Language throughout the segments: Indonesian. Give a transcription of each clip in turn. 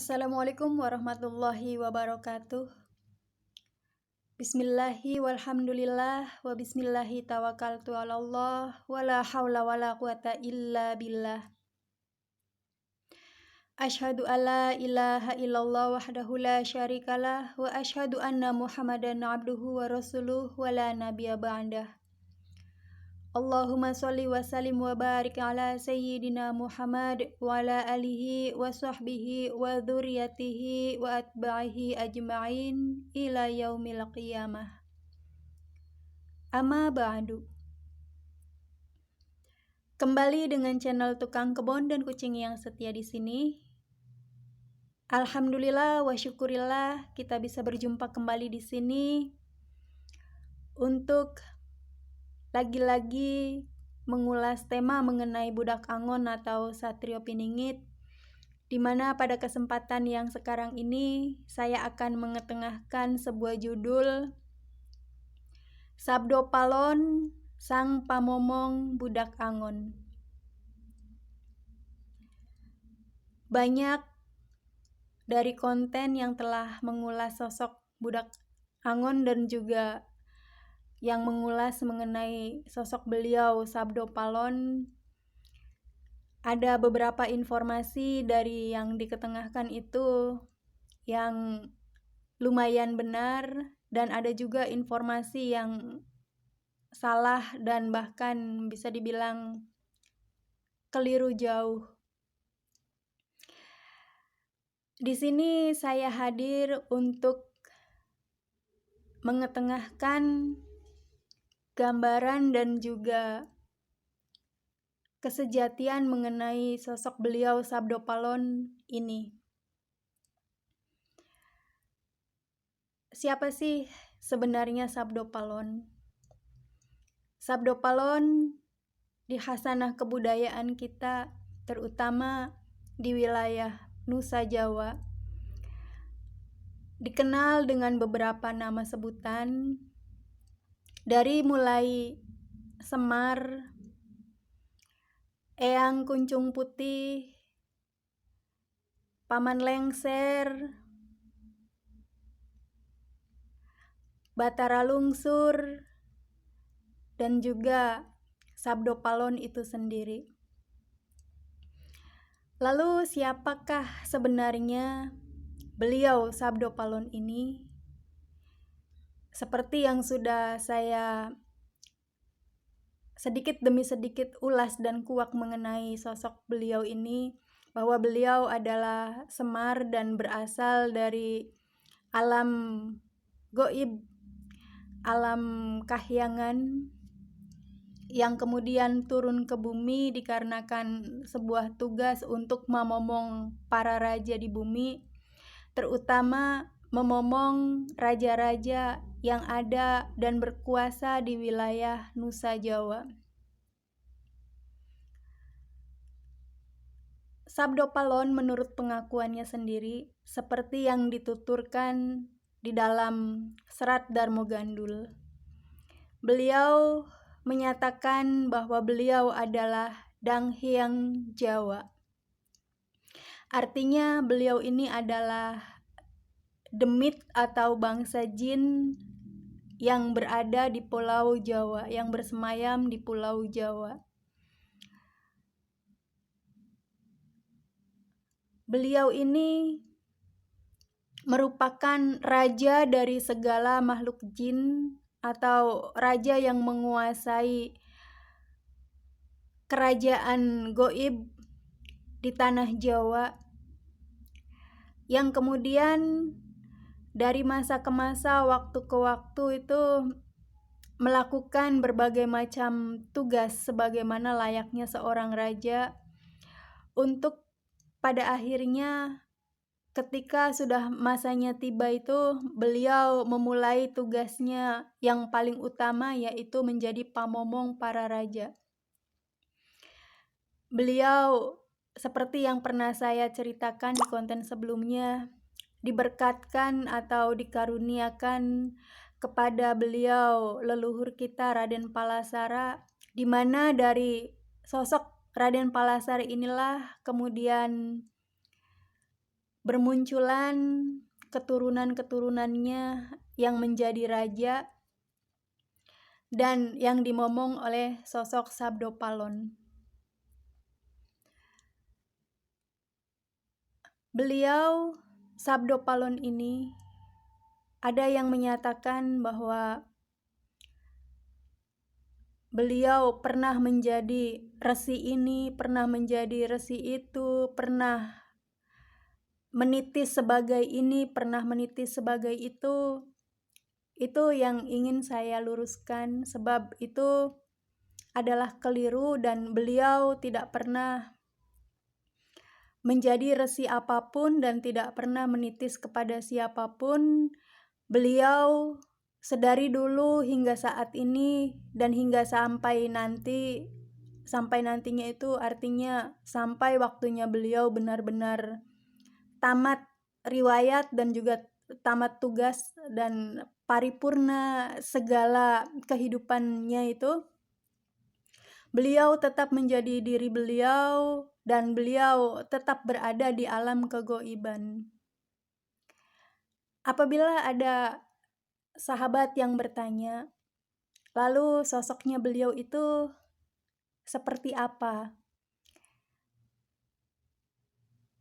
Assalamualaikum warahmatullahi wabarakatuh. Bismillahi walhamdulillah wa bismillahi tawakkaltu ala Allah wa la hawla wa la quwata illa billah. Asyhadu alla ilaha illallah wahdahu la syarikalah wa asyhadu anna Muhammadan abduhu wa rasuluh wa la nabiyya ba'dah. Allahumma sholli wa sallim wa barik ala sayyidina Muhammad wa ala alihi wa sahbihi wa dzurriyyatihi wa atba'ihi ajma'in ila yaumil qiyamah. Amma ba'du. Kembali dengan channel Tukang Kebon dan Kucing yang setia di sini. Alhamdulillah wa syukurillah kita bisa berjumpa kembali di sini untuk lagi-lagi mengulas tema mengenai budak angon atau Satrio Piningit, di mana pada kesempatan yang sekarang ini saya akan mengetengahkan sebuah judul Sabdo Palon Sang Pamomong Budak Angon. Banyak dari konten yang telah mengulas sosok budak angon dan juga yang mengulas mengenai sosok beliau Sabdo Palon. Ada beberapa informasi dari yang diketengahkan itu yang lumayan benar, dan ada juga informasi yang salah dan bahkan bisa dibilang keliru jauh. Di sini saya hadir untuk mengetengahkan gambaran dan juga kesejatian mengenai sosok beliau Sabdo Palon ini. Siapa sih sebenarnya Sabdo Palon? Sabdo Palon di khasanah kebudayaan kita, terutama di wilayah Nusa Jawa, dikenal dengan beberapa nama sebutan, dari mulai Semar, Eyang Kuncung Putih, Paman Lengser, Batara Lungsur, dan juga Sabdo Palon itu sendiri. Lalu siapakah sebenarnya beliau Sabdo Palon ini? Seperti yang sudah saya sedikit demi sedikit ulas dan kuak mengenai sosok beliau ini, bahwa beliau adalah Semar dan berasal dari alam goib, alam kahyangan, yang kemudian turun ke bumi dikarenakan sebuah tugas untuk memomong para raja di bumi, terutama memomong raja-raja yang ada dan berkuasa di wilayah Nusa Jawa. Sabdo Palon menurut pengakuannya sendiri, seperti yang dituturkan di dalam Serat Darmo Gandul, beliau menyatakan bahwa beliau adalah Danghyang Jawa. Artinya beliau ini adalah demit atau bangsa jin yang berada di Pulau Jawa, yang bersemayam di Pulau Jawa. Beliau ini merupakan raja dari segala makhluk jin atau raja yang menguasai kerajaan goib di tanah Jawa, yang kemudian dari masa ke masa, waktu ke waktu itu melakukan berbagai macam tugas sebagaimana layaknya seorang raja, untuk pada akhirnya ketika sudah masanya tiba itu beliau memulai tugasnya yang paling utama, yaitu menjadi pamomong para raja. Beliau, seperti yang pernah saya ceritakan di konten sebelumnya, diberkatkan atau dikaruniakan kepada beliau leluhur kita Raden Palasara, di mana dari sosok Raden Palasara inilah kemudian bermunculan keturunan-keturunannya yang menjadi raja dan yang dimomong oleh sosok Sabdopalon. Beliau, Sabdopalon ini, ada yang menyatakan bahwa beliau pernah menjadi resi ini, pernah menjadi resi itu, pernah menitis sebagai ini, pernah menitis sebagai itu. Itu yang ingin saya luruskan, sebab itu adalah keliru dan beliau tidak pernah menjadi resi apapun dan tidak pernah menitis kepada siapapun. Beliau sedari dulu hingga saat ini dan hingga sampai nantinya itu artinya sampai waktunya beliau benar-benar tamat riwayat dan juga tamat tugas dan paripurna segala kehidupannya itu, beliau tetap menjadi diri beliau dan beliau tetap berada di alam kegoiban. Apabila ada sahabat yang bertanya, lalu sosoknya beliau itu seperti apa?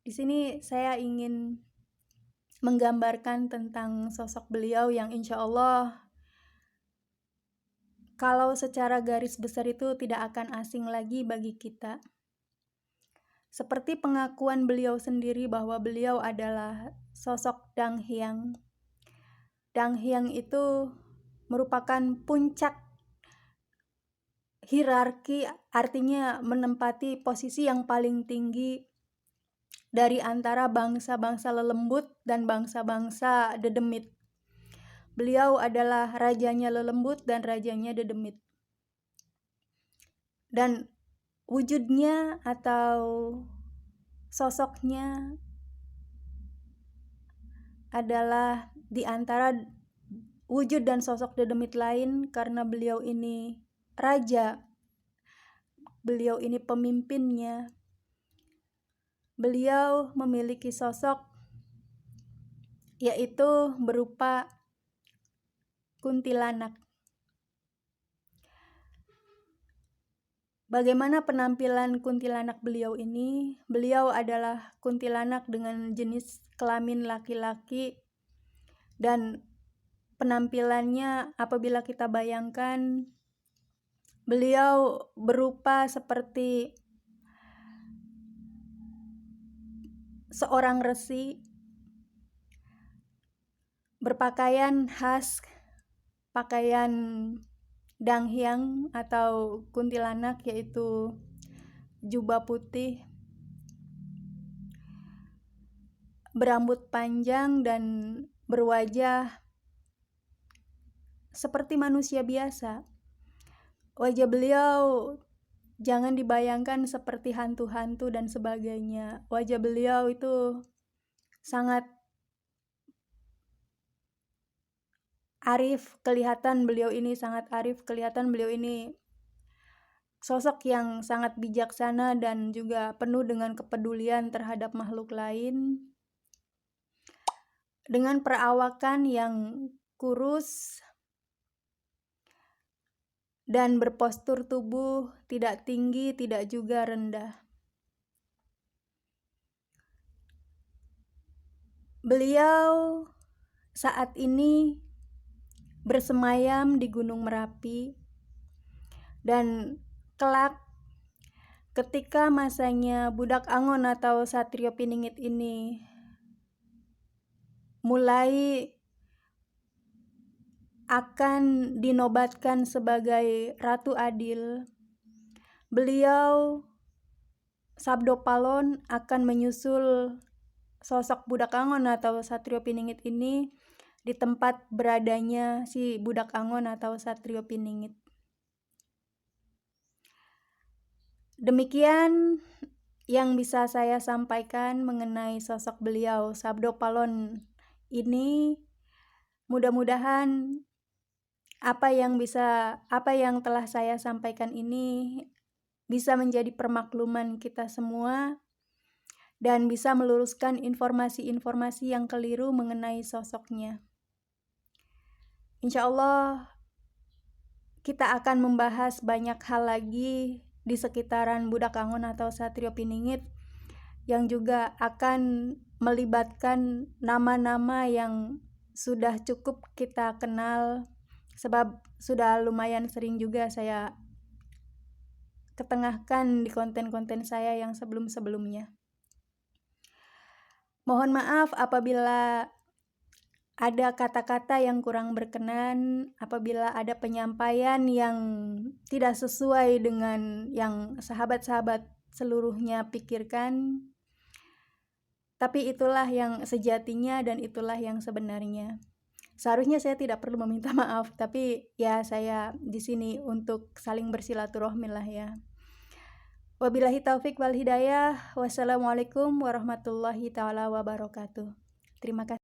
Di sini saya ingin menggambarkan tentang sosok beliau yang insya Allah kalau secara garis besar itu tidak akan asing lagi bagi kita. Seperti pengakuan beliau sendiri bahwa beliau adalah sosok Dang Hyang. Dang Hyang itu merupakan puncak hierarki, artinya menempati posisi yang paling tinggi dari antara bangsa-bangsa lelembut dan bangsa-bangsa dedemit. Beliau adalah rajanya lelembut dan rajanya dedemit. Dan wujudnya atau sosoknya adalah di antara wujud dan sosok dedemit lain karena beliau ini raja, beliau ini pemimpinnya. Beliau memiliki sosok yaitu berupa kuntilanak. Bagaimana penampilan kuntilanak beliau ini? Beliau adalah kuntilanak dengan jenis kelamin laki-laki dan penampilannya apabila kita bayangkan beliau berupa seperti seorang resi berpakaian khas pakaian Dang Hyang atau kuntilanak, yaitu jubah putih, berambut panjang dan berwajah seperti manusia biasa. Wajah beliau jangan dibayangkan seperti hantu-hantu dan sebagainya. Wajah beliau itu sangat arif, kelihatan beliau ini sangat arif, kelihatan beliau ini sosok yang sangat bijaksana dan juga penuh dengan kepedulian terhadap makhluk lain. Dengan perawakan yang kurus dan berpostur tubuh tidak tinggi, tidak juga rendah. Beliau saat ini bersemayam di Gunung Merapi dan kelak ketika masanya Budak Angon atau Satrio Piningit ini mulai akan dinobatkan sebagai Ratu Adil, beliau Sabdopalon akan menyusul sosok Budak Angon atau Satrio Piningit ini di tempat beradanya si Budak Angon atau Satrio Piningit. Demikian yang bisa saya sampaikan mengenai sosok beliau Sabdopalon ini. Mudah-mudahan apa yang telah saya sampaikan ini bisa menjadi permakluman kita semua dan bisa meluruskan informasi-informasi yang keliru mengenai sosoknya. Insya Allah kita akan membahas banyak hal lagi di sekitaran Budak Angon atau Satrio Piningit yang juga akan melibatkan nama-nama yang sudah cukup kita kenal, sebab sudah lumayan sering juga saya ketengahkan di konten-konten saya yang sebelum-sebelumnya. Mohon maaf apabila ada kata-kata yang kurang berkenan, apabila ada penyampaian yang tidak sesuai dengan yang sahabat-sahabat seluruhnya pikirkan. Tapi itulah yang sejatinya dan itulah yang sebenarnya. Seharusnya saya tidak perlu meminta maaf, tapi ya saya di sini untuk saling bersilaturahmi lah ya. Wabillahi taufik wal hidayah. Wassalamualaikum warahmatullahi taala wabarakatuh. Terima kasih.